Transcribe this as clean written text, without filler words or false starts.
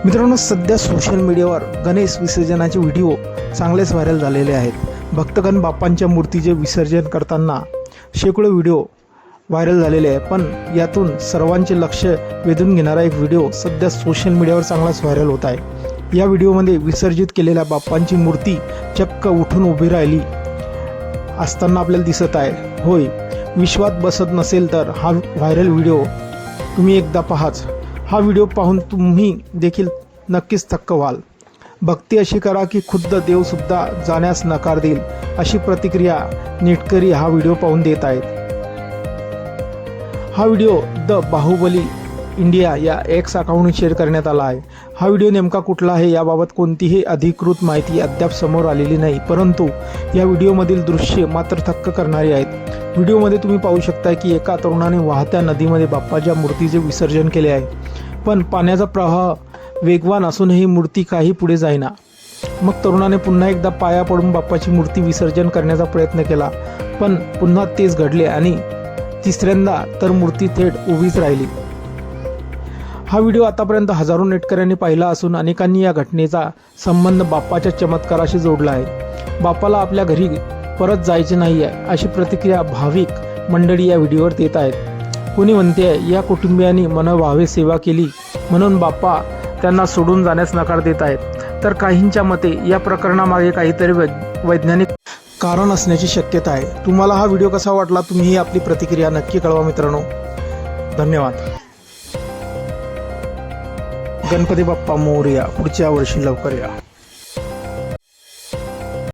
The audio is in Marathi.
मित्रांनो, सध्या सोशल मीडियावर गणेश विसर्जनाचे व्हिडिओ चांगलेच व्हायरल झालेले आहेत. भक्तगण बाप्पांच्या मूर्तीचे विसर्जन करताना शेकडो व्हिडिओ व्हायरल झालेले आहे. पण यातून सर्वांचे लक्ष वेधून घेणारा एक व्हिडिओ सध्या सोशल मीडियावर चांगलाच व्हायरल होत आहे. या व्हिडिओमध्ये विसर्जित केलेल्या बाप्पांची मूर्ती चक्क उठून उभी राहिली असताना आपल्याला दिसत आहे. होय, विश्वात बसत नसेल तर हा व्हायरल व्हिडिओ तुम्ही एकदा पाहाच. हा व्हिडिओ पाहून तुम्ही देखील नक्कीच थक्क व्हाल. भक्ती अशी करा की खुद्द देवसुद्धा जाण्यास नकार देईल, अशी प्रतिक्रिया नेटकरी हा व्हिडिओ पाहून देत आहेत. हा व्हिडिओ द बाहुबली इंडिया या एक्स अकाउंटने शेअर करण्यात आला आहे. हा व्हिडिओ नेमका कुठला आहे याबाबत कोणतीही अधिकृत माहिती अद्याप समोर आलेली नाही, परंतु या व्हिडिओमधील दृश्ये मात्र थक्क करणारी आहेत. व्हिडिओमध्ये तुम्ही पाहू शकता की एका तरुणाने वाहत्या नदीमध्ये बाप्पाच्या मूर्तीचे विसर्जन केले आहे. पण पाण्याचा प्रवाह वेगवान असूनही मूर्ती काही पुढे जाईना. मग तरुणाने पुन्हा एकदा पाया पडून बाप्पाची मूर्ती विसर्जन करण्याचा प्रयत्न केला, पण पुन्हा तेच घडले आणि तिसऱ्यांदा तर मूर्ती थेट उभीच राहिली. हा व्हिडिओ आतापर्यंत हजारो नेटकऱ्यांनी पाहिला असून अनेकांनी या घटनेचा संबंध बाप्पाच्या चमत्काराशी जोडला आहे. बाप्पाला आपल्या घरी परत जायचे नाही आहे, अशी प्रतिक्रिया भाविक मंडळी या व्हिडिओवर देत आहेत. कोणी म्हणते या कुटुंबियांनी मनोभावे सेवा केली म्हणून बाप्पा त्यांना सोडून जाण्यास नकार देत आहेत, तर काहींच्या मते या प्रकरणामागे काहीतरी वैज्ञानिक कारण असण्याची शक्यता आहे. तुम्हाला हा व्हिडिओ कसा वाटला, तुम्ही आपली प्रतिक्रिया नक्की कळवा मित्रांनो. धन्यवाद. गणपती बाप्पा मोरया. पुढच्या वर्षी लवकर या.